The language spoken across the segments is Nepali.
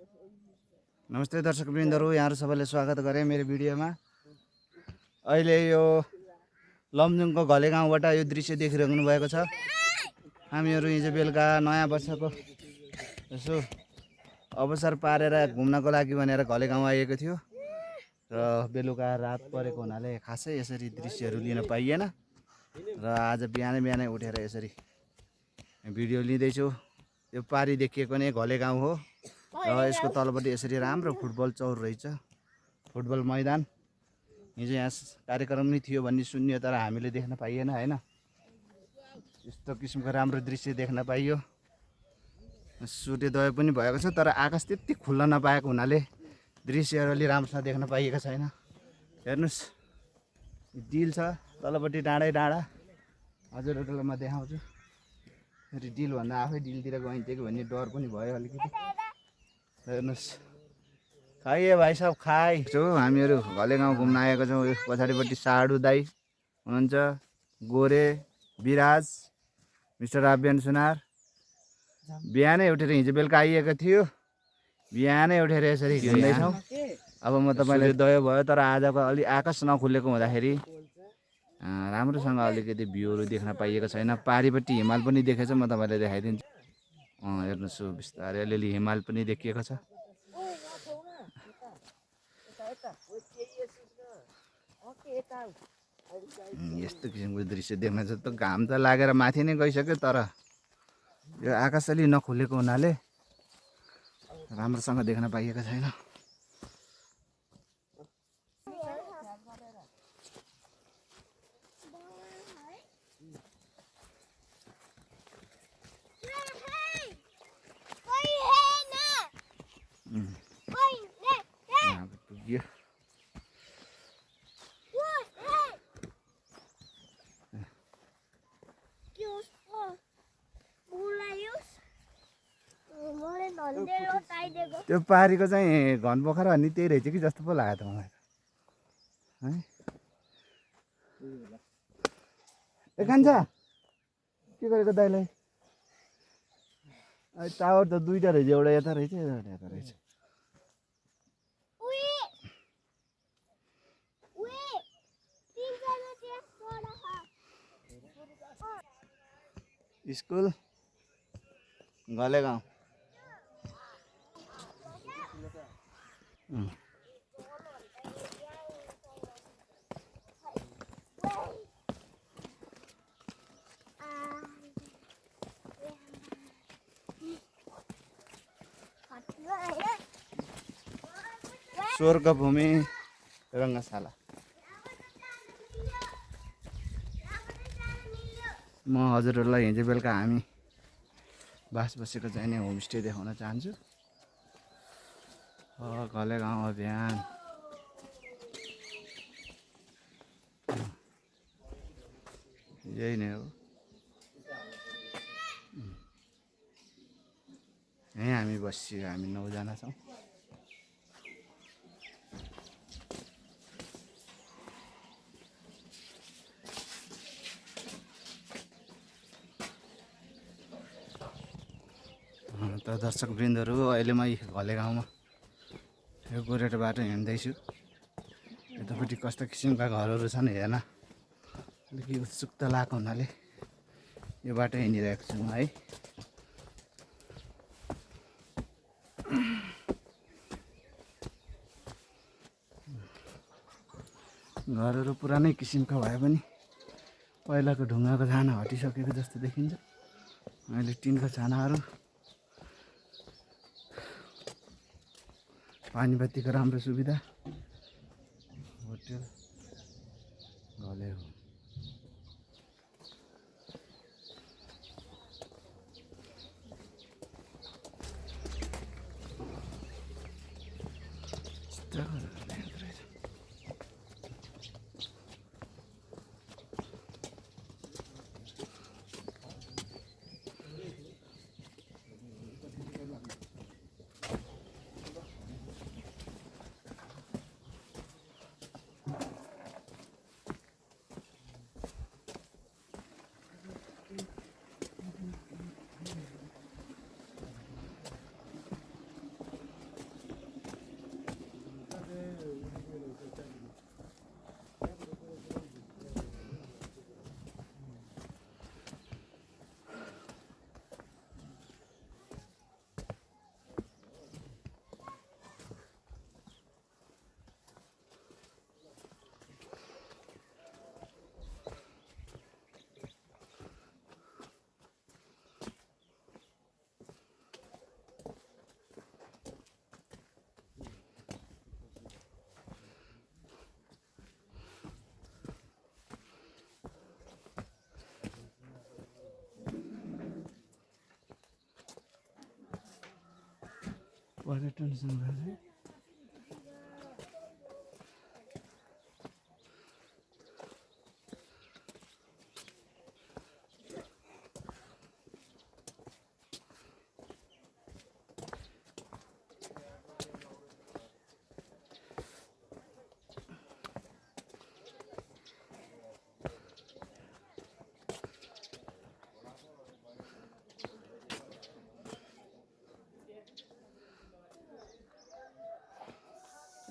नमस्ते दर्शकवृन्दहरू, यहाँहरू सबैले स्वागत गरे मेरो भिडियोमा। अहिले यो लमजुङको घले गाउँबाट यो दृश्य देखिरहनु भएको छ। हामीहरू हिजो बेलुका नयाँ वर्षको यसो अवसर पारेर घुम्नको लागि भनेर घले गाउँ आएको थियो र बेलुका रात परेको हुनाले खासै यसरी दृश्यहरू लिन पाइएन र आज बिहानै उठेर यसरी भिडियो लिँदैछु। यो पारी देखिएको नै घले गाउँ हो र यसको तलपट्टि यसरी राम्रो फुटबल चौर रहेछ, फुटबल मैदान। हिजो यहाँ कार्यक्रम नै थियो भन्ने सुन्यो तर हामीले देख्न पाइएन हैन। यस्तो किसिमको राम्रो दृश्य देख्न पाइयो। सूर्योदय पनि भएको छ तर आकाश त्यति खुल्न नपाएको हुनाले दृश्यहरू अलि राम्रोसँग देख्न पाइएको छैन। हेर्नुस्, डिल छ तलपट्टि डाँडै डाँडा। हजुरहरूलाई म देखाउँछु। फेरि डिल भन्दा आफै डिलतिर गइन्छ कि भन्ने डर पनि भयो अलिकति। हेर्नुस्, खाइए भाइ सब खाइ। हामीहरू घले गाउँ घुम्न आएको छौँ। पछाडिपट्टि साडु दाई हुनुहुन्छ, गोरे, विराज, मिस्टर आभ्यन सुनार। बिहानै उठेर हिजो बेलुका आइएको थियो। बिहानै उठेर यसरी हिँड्दैछौँ। अब म तपाईँलाई दय भयो तर आजको अलि आकाश नखुलेको हुँदाखेरि राम्रोसँग अलिकति भ्यूहरू देख्न पाइएको छैन। पारिपट्टि हिमाल पनि देखेछ, म तपाईँलाई देखाइदिन्छु। हेर्नुहोस्, बिस्तारै अलिअलि हिमाल पनि देखिएको छ। यस्तो किसिमको दृश्य देख्न चाहिँ त घाम त लागेर माथि नै गइसक्यो तर यो आकाश अलि नखुलेको हुनाले राम्रोसँग देख्न पाइएको छैन। त्यो पारीको चाहिँ घन पोखरा भन्ने त्यही रहेछ कि जस्तो पो लाग्यो त मलाई है। ए कान्छा, के गरेको दाइलाई? टावर त दुईवटा रहेछ, एउटा यता रहेछ एउटा यता रहेछ। स्कुल घले गाउँ। स्वर्गभूमि रङ्गशाला। म हजुरहरूलाई हिजो बेलुका हामी बास बसेको चाहिँ नि होमस्टे देखाउन चाहन्छु। घले गाउँ अभियान। यही नै हो। यहीँ हामी बसियो, हामी 9 जना छौँ। त दर्शकवृन्दहरू, अहिले म घले गाउँमा यो गोरेटो बाटो हिँड्दैछु। यतापट्टि कस्तो किसिमका घरहरू छन् हेर्न अलिकति उत्सुकता लागेको हुनाले यो बाटो हिँडिरहेको छु है। घरहरू पुरानै किसिमका भए पनि पहिलाको ढुङ्गाको छाना हटिसकेको जस्तो देखिन्छ। अहिले टिनको छानाहरू, पानी बत्तीको राम्रो सुविधा। होटल घले हो। पर्यटन सङ्ग्रहालय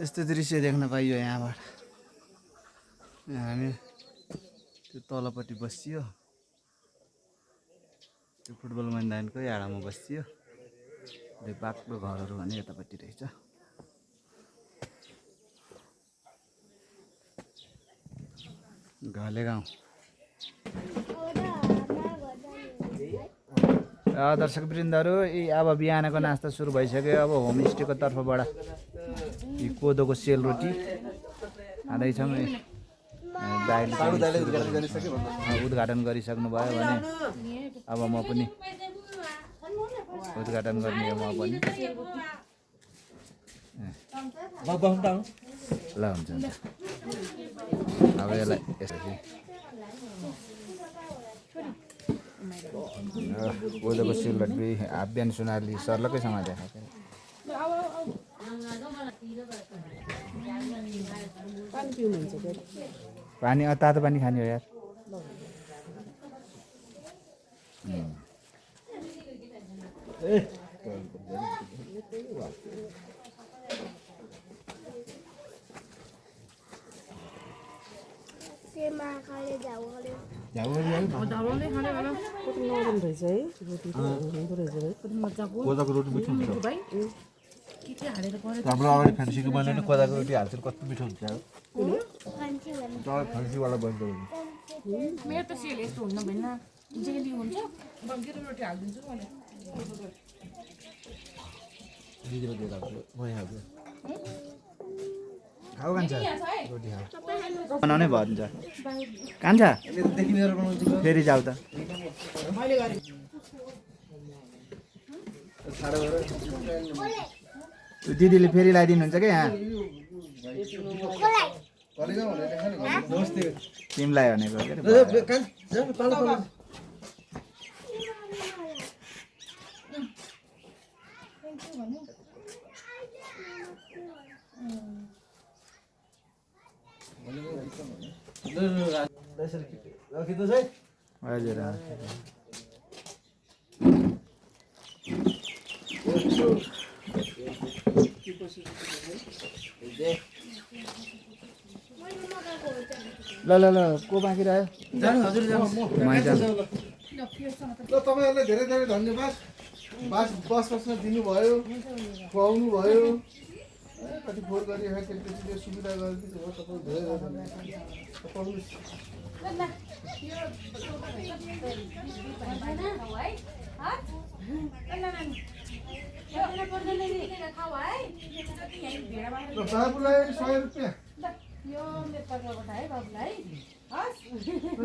यस्तो दृश्य देख्न पाइयो यहाँबाट यहाँ हामी त्यो तलपट्टि बसियो त्यो फुटबल मैदानकै आडामा बसियो त्यो बाक्लो घरहरू भने यतापट्टि रहेछ घले गाउँ दर्शकवृन्दहरू अब बिहानको नास्ता सुरु भइसक्यो अब होमस्टेको तर्फबाट यी कोदोको सेलरोटी खाँदैछौँ दाइले उद्घाटन गरिसक्नु भयो भने अब म पनि उद्घाटन गर्ने हो म पनि ल हुन्छ अब यसलाई यसरी कोदोको सेलरोटी बिहान सुनारले सर्लकै समाज पानी तातो पानी खाने हो यार कोदाको रोटी मिठो हुन्छ हाम्रो अगाडि फ्यान्सीको बन्यो भने कोदाको रोटी हाल्छ कस्तो मिठो हुन्छ फ्यान्सीवाला बन्छ मेरो त सेल यस्तो हुन्न भएन जेली हुन्छ बङ्गेरो रोटी हालिदिन्छु मैले दिदीले दिएर आउँछु म यहाँ आउँछु खाऊ कान्छ बनाउनै भन्छ कान्छ फेरि जाऊ त दिदीले फेरि लगाइदिनुहुन्छ क्या यहाँ तिमीलाई भनेको के हजुर ल ल ल को बाँकी रह्यो तपाईँहरूलाई धेरै धेरै धन्यवाद बस्न दिनुभयो खुवाउनु भयो कति फोहोर गरिरहेको केटीले सुविधा गरिदिनु भयो तपाईँलाई धेरै धन्यवाद बाबुलाई 100 रुपियाँ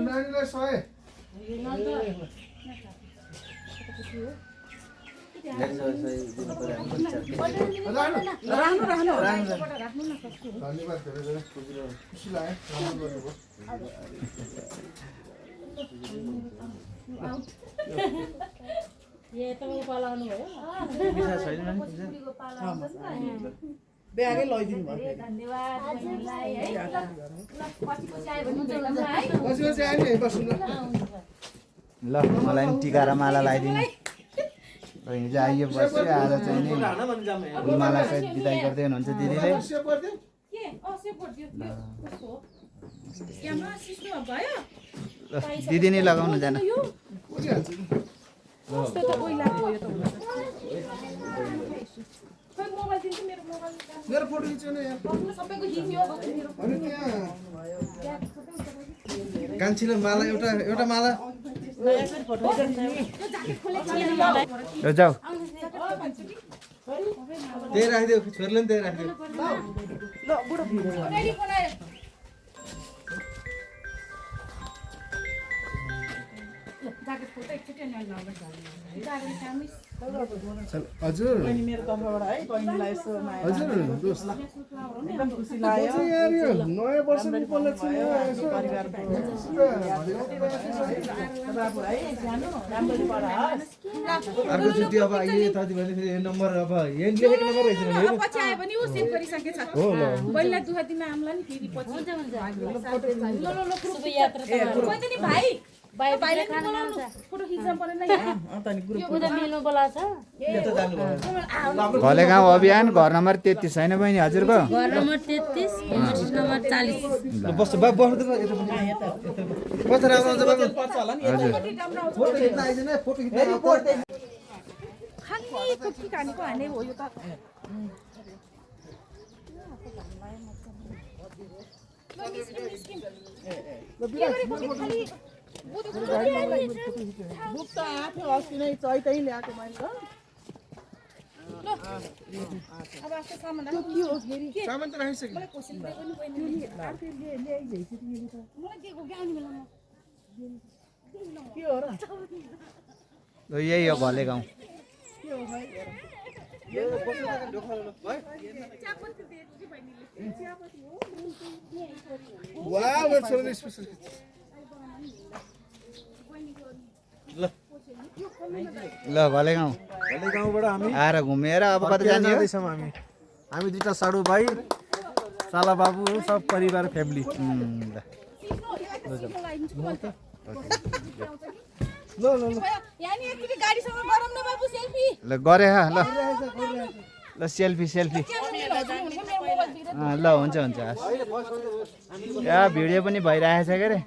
नानीलाई 100 धन्यवाद धेरै धेरै खुसी लाग्यो राम्रो ब्यागै लैदिनु भयो ल मलाई पनि टिका र माला लगाइदिनु हिजो आइयो बस्यो आज चाहिँ नि फुलमाला सहित बिदाई गर्दै हुनुहुन्छ दिदीले दिदी नै लगाउनु जान मेरो फोटो खिच्नु न यहाँ कान्छीलाई माला एउटा माला जाऊ त्यही राखिदियो छोरीले पनि त्यही राखिदियो ज्याकेट फोटो एकचोटि हजुर बहिनी मेरो तर्फबाट है बहिनीलाई यसो माया हजुर दोस्त एकदम खुसी लाग्यो चाहिँ यार यो नयाँ वर्षको उपलक्ष्य यसो परिवारको बाबु है सानो राम्ररी पढाओस् अर्को छुट्टी अब आइए यता भने फेरि यो नम्बर अब यहाँ लेखेको नम्बर रहेछ भने हेर्नु। पछि आयो भने ऊ सेभ गरिसकेछ हो ल बहिनीलाई दुःख दिन आउँला नि फेरि पछि हुन्छ हुन्छ नि भाइ भाइले फोटो खिच्न परेन यहाँ तनी ग्रुप यता जानु भयो। घले गाउँ अभियान घर नम्बर 33 होइन बहिनी हजुरको घर नम्बर 33 होमस्टे नम्बर 40 ल बस्छ बा बस्नु त यता पनि कता राम्रो आउँछ बाबु पर्छ होला नि हजुर फोटो खिच्न आइदैन फोटो खिच्न खाने कति खानेको हाने हो यो त बुक त आथ्यो अस्ति नै चैतै ल्याएको मैले त अब आस्तो सामान के हो फेरि सामान त राखिसक्यो मलाई के को आउने बेलामा के हो र ल यही हो घले गाउँ वाह मेरो छोराले स्पेसल ल घले गाउँ अहिले गाउँबाट हामी आएर घुमेर अब कता जाने हो जाँदैछौँ हामी दुईटा साडु भाइ साला बाबु सब परिवार फ्यामिली ल ल ल ल यहाँ नि एकचोटि गाडीसँग गरौँ न बाबु सेल्फी ल गरे हा ल ल सेल्फी सेल्फी ल हुन्छ हुन्छ हस् या भिडियो पनि भइरहेछ के अरे